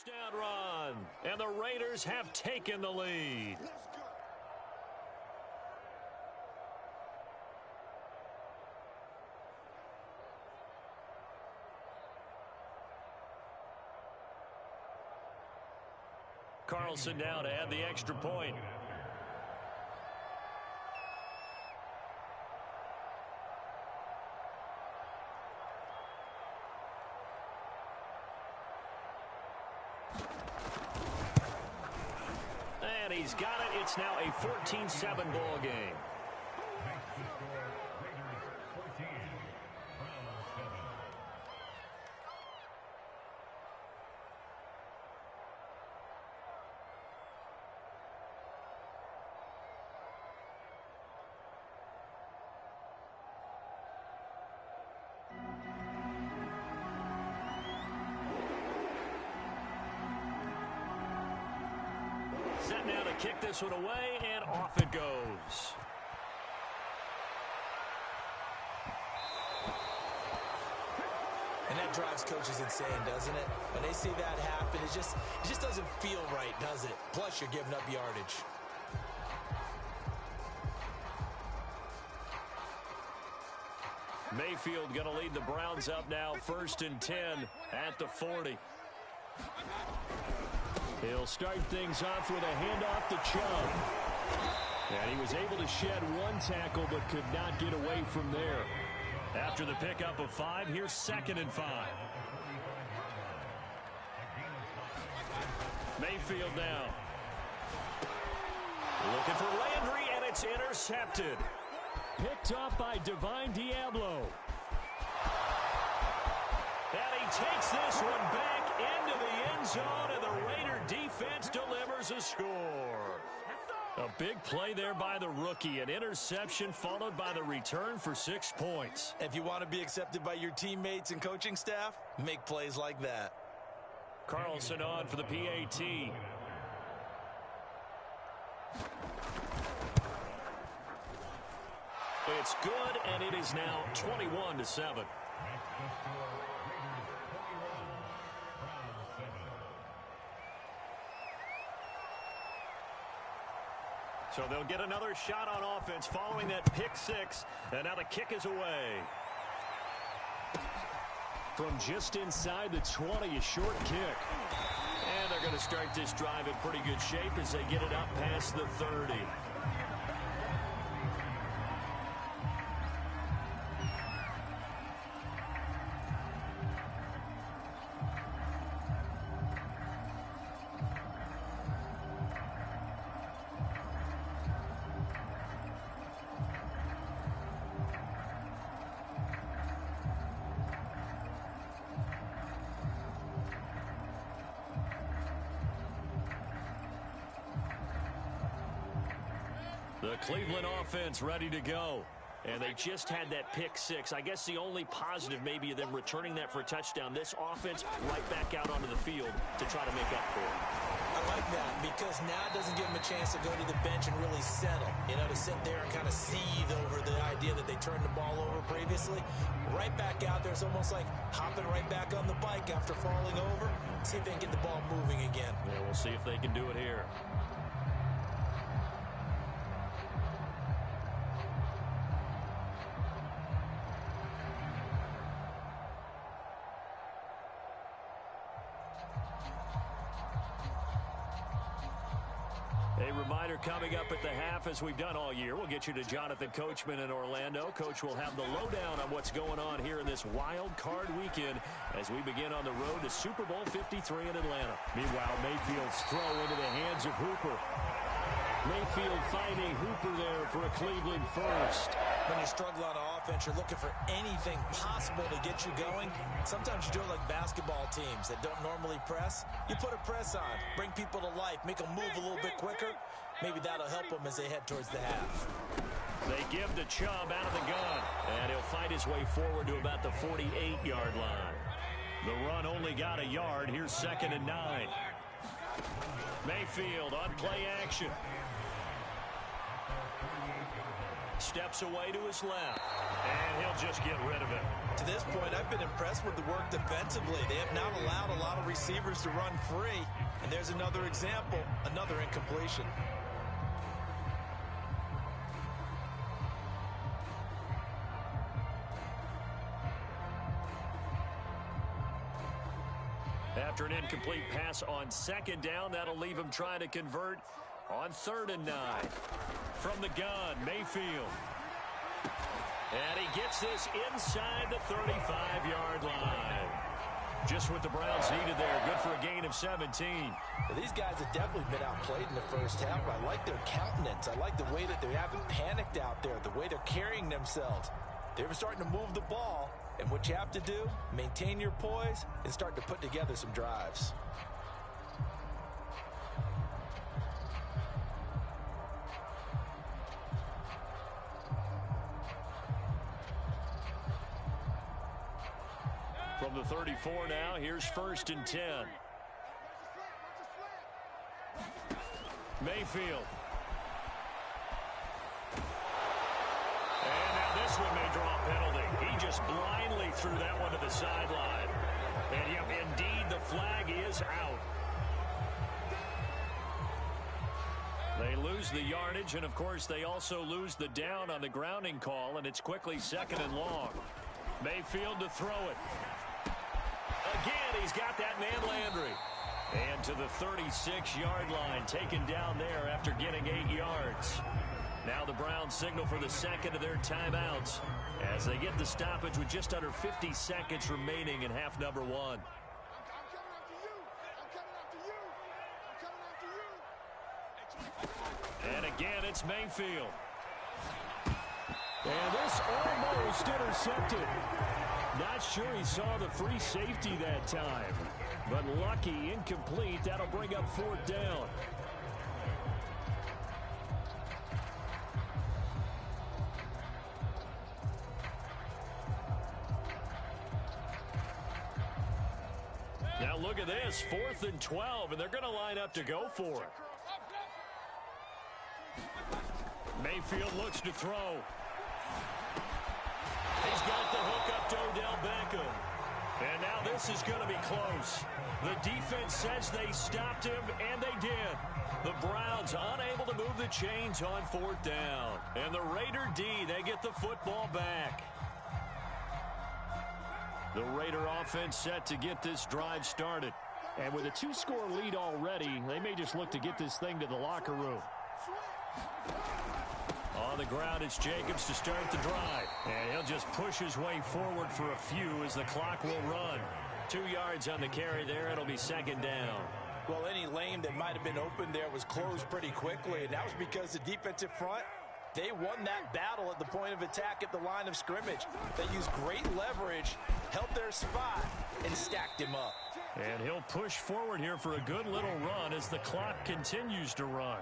Touchdown run, and the Raiders have taken the lead. Carlson now to add the extra point. And he's got it. It's now a 14-7 ball game. Set now to kick this one away, and off it goes. And that drives coaches insane, doesn't it? When they see that happen, it just doesn't feel right, does it? Plus, you're giving up yardage. Mayfield going to lead the Browns up now, 1st and 10 at the 40. He'll start things off with a handoff to Chubb. And he was able to shed one tackle but could not get away from there. After the pickup of 5, here's 2nd and 5. Mayfield now. Looking for Landry, and it's intercepted. Picked up by Divine Diablo. And he takes this one back into the end zone, and the Raider defense delivers a score. A big play there by the rookie. An interception followed by the return for 6 points. If you want to be accepted by your teammates and coaching staff, make plays like that. Carlson on for the PAT. It's good, and it is now 21-7. So they'll get another shot on offense following that pick 6, and now the kick is away. From just inside the 20, a short kick. And they're going to start this drive in pretty good shape as they get it up past the 30. The Cleveland offense ready to go. And they just had that pick 6. I guess the only positive maybe of them returning that for a touchdown. This offense right back out onto the field to try to make up for it. I like that because now it doesn't give them a chance to go to the bench and really settle. You know, to sit there and kind of seethe over the idea that they turned the ball over previously. Right back out there. It's almost like hopping right back on the bike after falling over. See if they can get the ball moving again. Yeah, we'll see if they can do it here. A reminder coming up at the half, as we've done all year. We'll get you to Jonathan Coachman in Orlando. Coach will have the lowdown on what's going on here in this wild card weekend as we begin on the road to Super Bowl 53 in Atlanta. Meanwhile, Mayfield's throw into the hands of Hooper. Mayfield finding Hooper there for a Cleveland first. When you struggle on offense, you're looking for anything possible to get you going. Sometimes you do it like basketball teams that don't normally press. You put a press on, bring people to life, make them move a little bit quicker. Maybe that'll help them as they head towards the half. They give to Chubb out of the gun, and he'll fight his way forward to about the 48-yard line. The run only got a yard. Here's 2nd and 9. Mayfield on play action. steps away to his left. And he'll just get rid of it. To this point, I've been impressed with the work defensively. They have not allowed a lot of receivers to run free. And there's another example, another incompletion. After an incomplete pass on second down, that'll leave him trying to convert on 3rd and 9. From the gun, Mayfield. And he gets this inside the 35-yard line. Just what the Browns needed there. Good for a gain of 17. Well, these guys have definitely been outplayed in the first half. I like their countenance. I like the way that they haven't panicked out there, the way they're carrying themselves. They were starting to move the ball. And what you have to do, maintain your poise and start to put together some drives. From the 34 now, here's 1st and 10. Mayfield. And now this one may draw a penalty. He just blindly threw that one to the sideline. And yep, indeed, the flag is out. They lose the yardage, and of course, they also lose the down on the grounding call, and it's quickly 2nd and long. Mayfield to throw it. Again, he's got that man Landry. And to the 36-yard line, taken down there after getting 8 yards. Now the Browns signal for the second of their timeouts as they get the stoppage with just under 50 seconds remaining in half number 1. And again, it's Mayfield. And this almost intercepted. Not sure he saw the free safety that time. But lucky, incomplete. That'll bring up 4th down. Now look at this, 4th and 12, and they're going to line up to go for it. Mayfield looks to throw. He's got the hook up to Odell Beckham. And now this is going to be close. The defense says they stopped him, and they did. The Browns unable to move the chains on 4th down. And the Raider D, they get the football back. The Raider offense set to get this drive started. And with a 2-score lead already, they may just look to get this thing to the locker room. On the ground, it's Jacobs to start the drive. And he'll just push his way forward for a few as the clock will run. 2 yards on the carry there. It'll be 2nd down. Well, any lane that might have been open there was closed pretty quickly, and that was because the defensive front, they won that battle at the point of attack at the line of scrimmage. They used great leverage, held their spot, and stacked him up. And he'll push forward here for a good little run as the clock continues to run.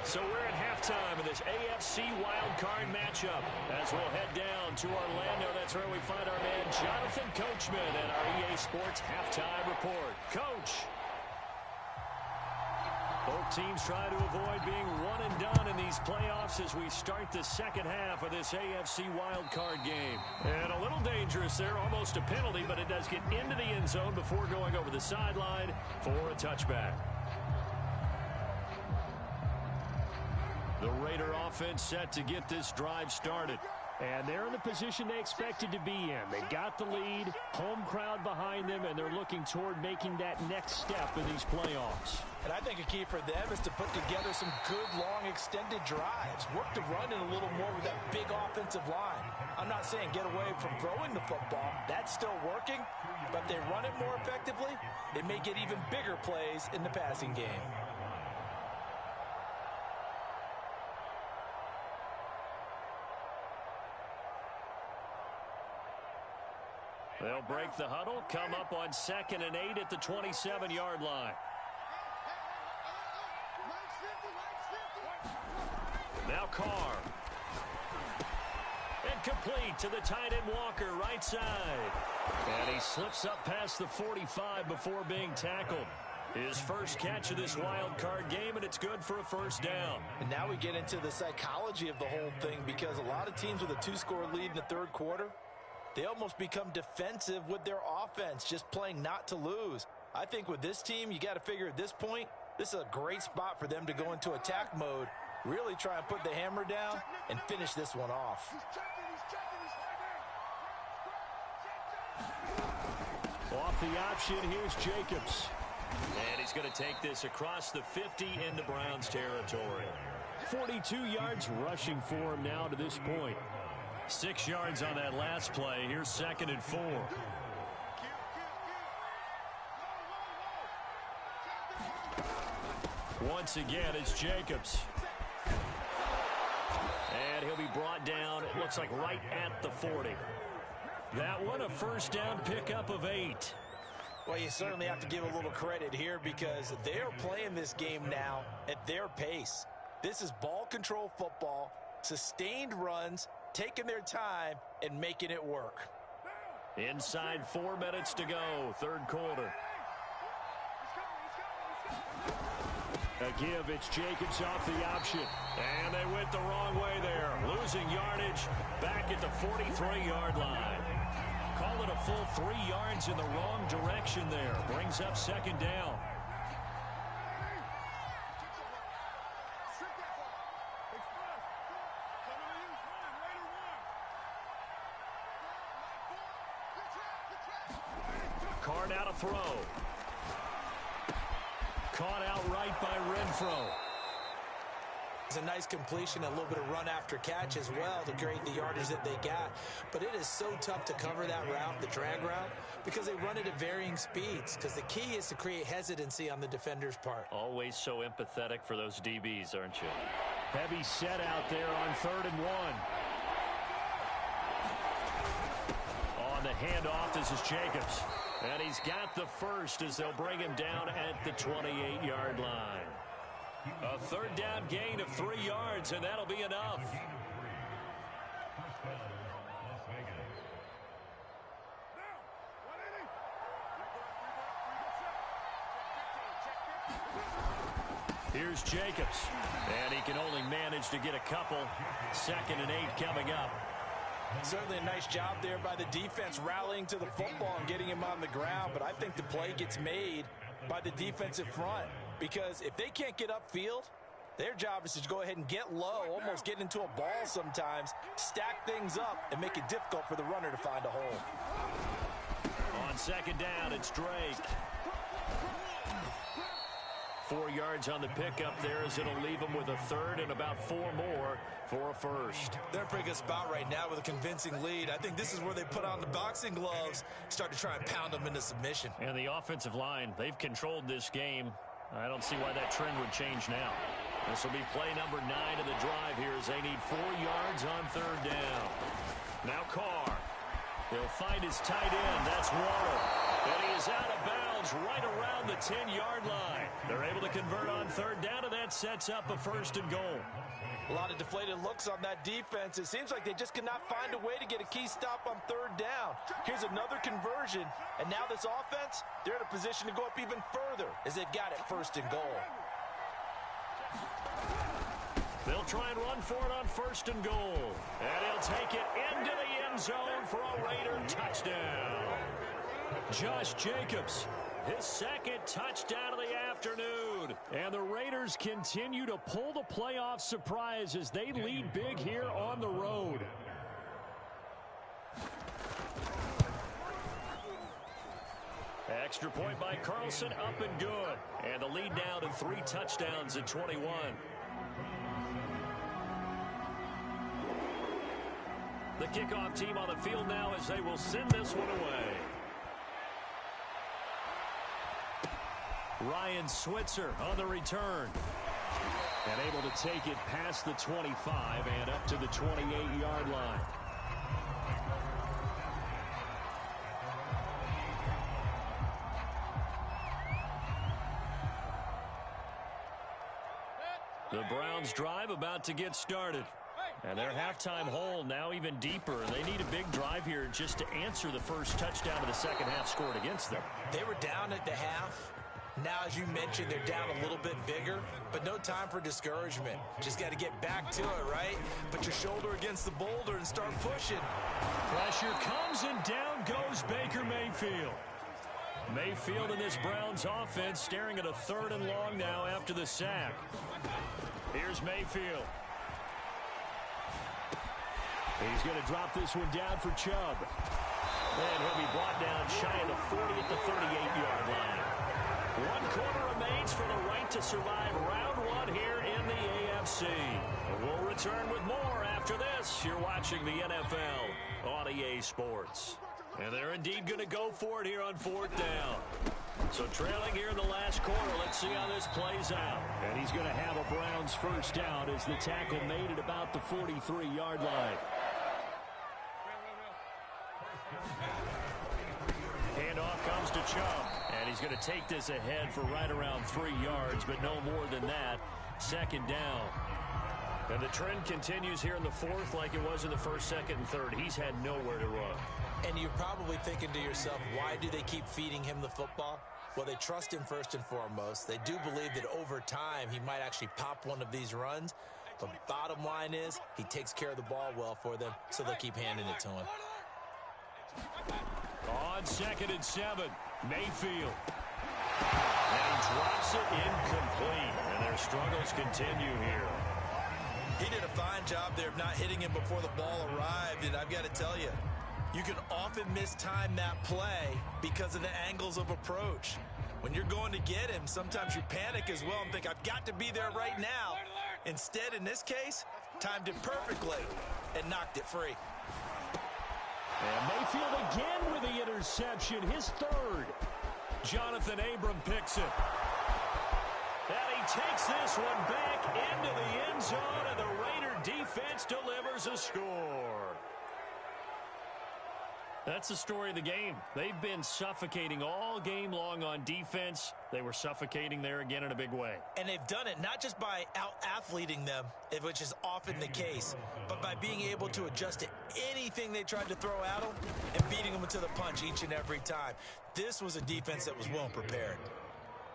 So we're at halftime of this AFC wildcard matchup. As we'll head down to Orlando, that's where we find our man Jonathan Coachman and our EA Sports Halftime Report. Coach. Both teams try to avoid being one and done in these playoffs as we start the second half of this AFC wildcard game. And a little dangerous there, almost a penalty, but it does get into the end zone before going over the sideline for a touchback. The Raider offense set to get this drive started. And they're in the position they expected to be in. They've got the lead, home crowd behind them, and they're looking toward making that next step in these playoffs. And I think a key for them is to put together some good, long, extended drives. Work to run in a little more with that big offensive line. I'm not saying get away from throwing the football. That's still working. But if they run it more effectively, they may get even bigger plays in the passing game. They'll break the huddle, come up on 2nd and 8 at the 27-yard line. Now Carr. And complete to the tight end Walker, right side. And he slips up past the 45 before being tackled. His first catch of this wild card game, and it's good for a first down. And now we get into the psychology of the whole thing, because a lot of teams with a 2-score lead in the third quarter, they almost become defensive with their offense, just playing not to lose. I think with this team, you got to figure at this point, this is a great spot for them to go into attack mode, really try and put the hammer down and finish this one off. Off the option, here's Jacobs. And he's going to take this across the 50 into Browns territory. 42 yards rushing for him now to this point. 6 yards on that last play. Here's 2nd and 4. Once again, it's Jacobs. And he'll be brought down, it looks like right at the 40. That one, a first down pickup of 8. Well, you certainly have to give a little credit here, because they are playing this game now at their pace. This is ball control football, sustained runs, taking their time and making it work. Inside 4 minutes to go, third quarter. A give, it's Jacobs off the option. And they went the wrong way there. Losing yardage back at the 43-yard line. Call it a full 3 yards in the wrong direction there. Brings up 2nd down. Card out a throw. Caught outright by Renfro. It's a nice completion, a little bit of run after catch as well to create the yardage that they got. But it is so tough to cover that route, the drag route, because they run it at varying speeds. Because the key is to create hesitancy on the defender's part. Always so empathetic for those DBs, aren't you? Heavy set out there on 3rd and 1. On the handoff, this is Jacobs. And he's got the first as they'll bring him down at the 28-yard line. A 3rd down gain of 3 yards, and that'll be enough. Here's Jacobs. And he can only manage to get a couple. 2nd and 8 coming up. Certainly a nice job there by the defense rallying to the football and getting him on the ground. But I think the play gets made by the defensive front. Because if they can't get upfield, their job is to go ahead and get low, almost get into a ball sometimes, stack things up, and make it difficult for the runner to find a hole. On 2nd down, it's Drake. 4 yards on the pickup there as it'll leave them with a 3rd and about 4 more for a first. They're in a pretty good spot right now with a convincing lead. I think this is where they put on the boxing gloves, start to try and pound them into submission. And the offensive line, they've controlled this game. I don't see why that trend would change now. This will be play number 9 of the drive here as they need 4 yards on 3rd down. Now Carr. He'll find his tight end. That's Waddle. And he is out of bounds right around the 10-yard line. They're able to convert on 3rd down, and that sets up a 1st and goal. A lot of deflated looks on that defense. It seems like they just cannot find a way to get a key stop on 3rd down. Here's another conversion, and now this offense, they're in a position to go up even further as they've got it 1st and goal. They'll try and run for it on 1st and goal. And he'll take it into the end zone for a Raider touchdown. Josh Jacobs, his 2nd touchdown of the afternoon. And the Raiders continue to pull the playoff surprise as they lead big here on the road. Extra point by Carlson, up and good. And the lead now to 3 touchdowns at 21. The kickoff team on the field now as they will send this one away. Ryan Switzer on the return. And able to take it past the 25 and up to the 28-yard line. The Browns drive about to get started. And their halftime hole now even deeper. They need a big drive here just to answer the first touchdown of the second half scored against them. They were down at the half. Now, as you mentioned, they're down a little bit bigger, but no time for discouragement. Just got to get back to it, right? Put your shoulder against the boulder and start pushing. Pressure comes, and down goes Baker Mayfield. Mayfield in this Browns offense staring at a 3rd and long now after the sack. Here's Mayfield. He's going to drop this one down for Chubb. And he'll be brought down shy of the 40 at the 38-yard line. 1 quarter remains for the right to survive round 1 here in the AFC. We'll return with more after this. You're watching the NFL on EA Sports. And they're indeed going to go for it here on 4th down. So trailing here in the last quarter, let's see how this plays out. And he's going to have a Browns 1st down as the tackle made at about the 43-yard line. Handoff comes to Chubb. And he's going to take this ahead for right around 3 yards, but no more than that. 2nd down. And the trend continues here in the 4th like it was in the 1st, 2nd, and 3rd. He's had nowhere to run. And you're probably thinking to yourself, why do they keep feeding him the football? Well, they trust him first and foremost. They do believe that over time he might actually pop one of these runs. But bottom line is he takes care of the ball well for them, so they'll keep handing it to him. On 2nd and 7, Mayfield. And he drops it incomplete. And their struggles continue here. He did a fine job there of not hitting him before the ball arrived. And I've got to tell you, you can often mistime that play because of the angles of approach. When you're going to get him, sometimes you panic as well and think, I've got to be there right now. Instead, in this case, timed it perfectly and knocked it free. And Mayfield again with the interception, his 3rd. Jonathan Abram picks it. And he takes this one back into the end zone, and the Raider defense delivers a score. That's the story of the game. They've been suffocating all game long on defense. They were suffocating there again in a big way. And they've done it not just by out-athleting them, which is often the case, but by being able to adjust to anything they tried to throw at them and beating them to the punch each and every time. This was a defense that was well prepared.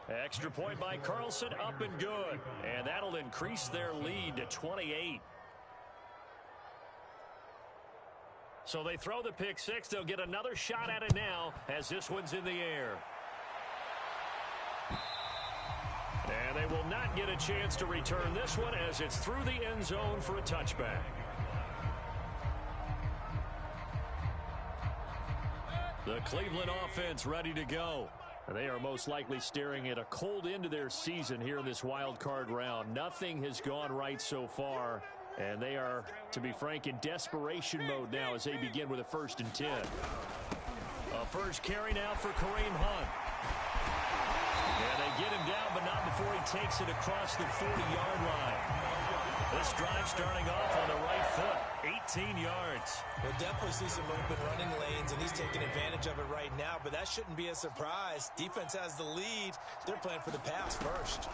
Extra point by Carlson, up and good. And that'll increase their lead to 28. So they throw the pick 6. They'll get another shot at it now as this one's in the air. And they will not get a chance to return this one as it's through the end zone for a touchback. The Cleveland offense ready to go. They are most likely staring at a cold end to their season here in this wild card round. Nothing has gone right so far. And they are, to be frank, in desperation mode now as they begin with a 1st and 10. A first carry now for Kareem Hunt. And they get him down, but not before he takes it across the 40-yard line. This drive starting off on the right foot, 18 yards. We'll definitely see some open running lanes, and he's taking advantage of it right now, but that shouldn't be a surprise. Defense has the lead. They're playing for the pass first.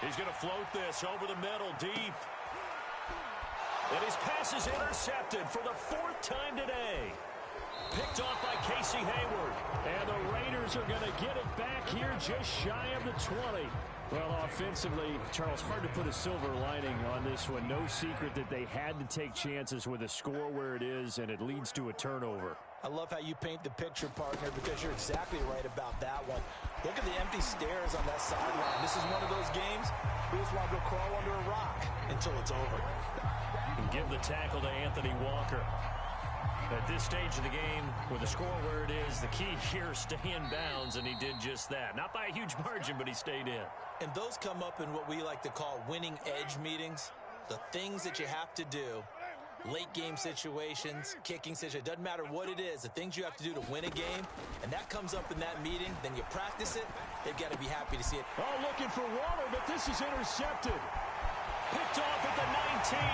He's going to float this over the middle, deep. And his pass is intercepted for the 4th time today. Picked off by Casey Hayward. And the Raiders are going to get it back here just shy of the 20. Well, offensively, Charles, hard to put a silver lining on this one. No secret that they had to take chances with a score where it is, and it leads to a turnover. I love how you paint the picture, partner, because you're exactly right about that one. Look at the empty stairs on that sideline. This is one of those games we just want to go crawl under a rock until it's over. And give the tackle to Anthony Walker. At this stage of the game, with the score where it is, the key here is stay in bounds, and he did just that. Not by a huge margin, but he stayed in. And those come up in what we like to call winning edge meetings. The things that you have to do, late game situations, kicking situations, doesn't matter what it is, the things you have to do to win a game, and that comes up in that meeting, then you practice it, they've got to be happy to see it. Oh, looking for Waller, but this is intercepted. Picked off at the 19,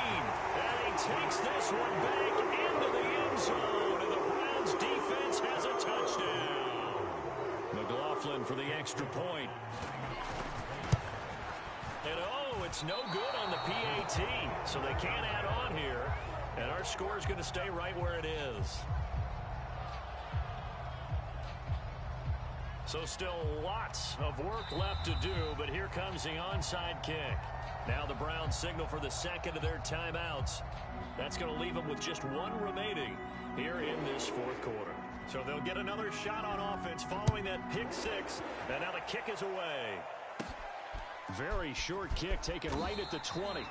and he takes this one back into the end zone, and the Browns defense has a touchdown. McLaughlin for the extra point. And oh, it's no good on the PAT, so they can't add on here, and our score is going to stay right where it is. So still lots of work left to do, but here comes the onside kick. Now the Browns signal for the second of their timeouts. That's going to leave them with just one remaining here in this fourth quarter. So they'll get another shot on offense following that pick six. And now the kick is away. Very short kick taken right at the 20.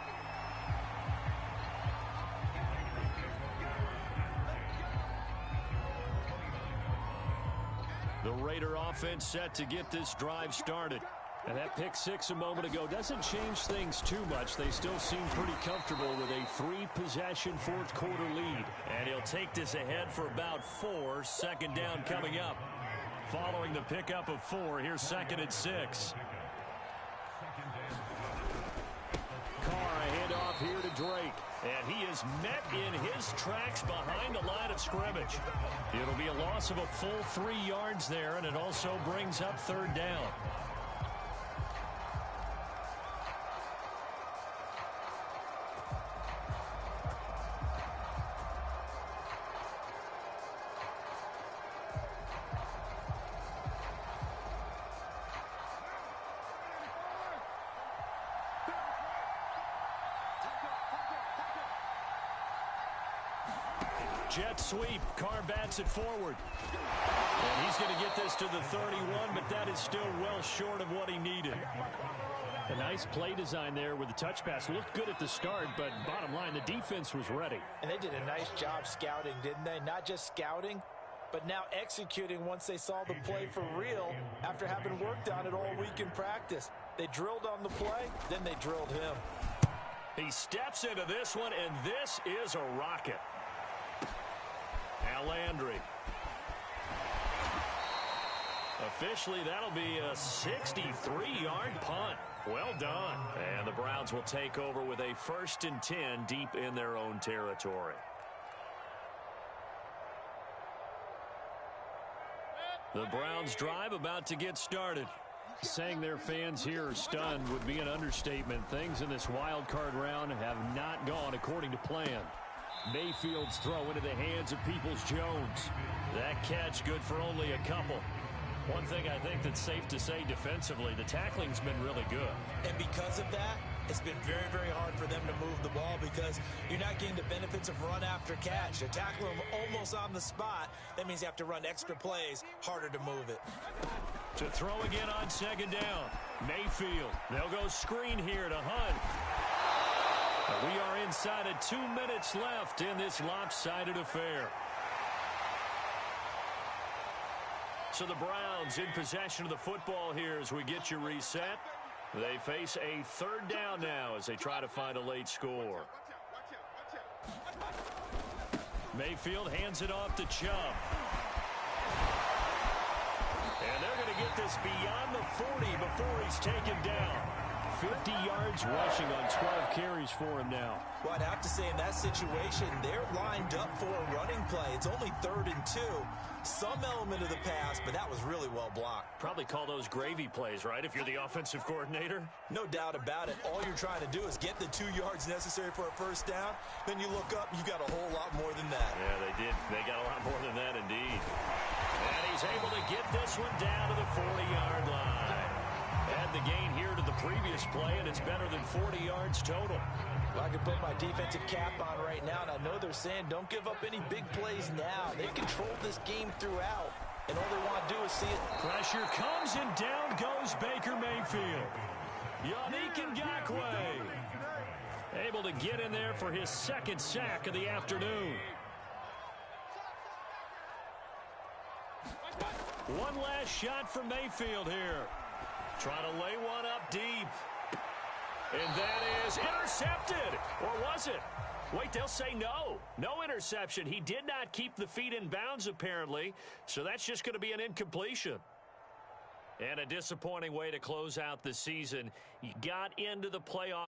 The Raider offense set to get this drive started. And that pick six a moment ago doesn't change things too much. They still seem pretty comfortable with a three-possession fourth-quarter lead. And he'll take this ahead for about 4. Second down coming up. Following the pickup of 4, here's second and 6. Carr, a handoff here to Drake. And he is met in his tracks behind the line of scrimmage. It'll be a loss of a full 3 yards there, and it also brings up third down. Jet sweep. Carr bats it forward. And he's going to get this to the 31, but that is still well short of what he needed. A nice play design there with the touch pass. Looked good at the start, but bottom line, the defense was ready. And they did a nice job scouting, didn't they? Not just scouting, but now executing once they saw the play for real after having worked on it all week in practice. They drilled on the play, then they drilled him. He steps into this one, and this is a rocket. Now Landry. Officially, that'll be a 63-yard punt. Well done. And the Browns will take over with a 1st and 10 deep in their own territory. The Browns drive about to get started. Saying their fans here are stunned would be an understatement. Things in this wild card round have not gone according to plan. Mayfield's throw into the hands of Peoples-Jones. That catch good for only a couple. One thing I think that's safe to say defensively, the tackling's been really good. And because of that, it's been very, very hard for them to move the ball because you're not getting the benefits of run after catch. You tackle them almost on the spot. That means you have to run extra plays, harder to move it. To throw again on second down. Mayfield. They'll go screen here to Hunt. We are inside of 2 minutes left in this lopsided affair. So the Browns in possession of the football here as we get you reset. They face a third down now as they try to find a late score. Mayfield hands it off to Chubb. And they're going to get this beyond the 40 before he's taken down. 50 yards rushing on 12 carries for him now. Well, I'd have to say in that situation, they're lined up for a running play. It's only 3rd and 2. Some element of the pass, but that was really well blocked. Probably call those gravy plays, right, if you're the offensive coordinator? No doubt about it. All you're trying to do is get the 2 yards necessary for a first down. Then you look up, you got a whole lot more than that. Yeah, they did. They got a lot more than that, indeed. And he's able to get this one down to the 40-yard line. Add the gain here to the previous play, and it's better than 40 yards total. Well, I can put my defensive cap on right now, and I know they're saying don't give up any big plays now. They controlled this game throughout, and all they want to do is see it. Pressure comes, and down goes Baker Mayfield. Yannick Ngakoue able to get in there for his 2nd sack of the afternoon. One last shot from Mayfield here. Trying to lay one up deep. And that is intercepted. Or was it? Wait, they'll say no. No interception. He did not keep the feet in bounds, apparently. So that's just going to be an incompletion. And a disappointing way to close out the season. You got into the playoffs.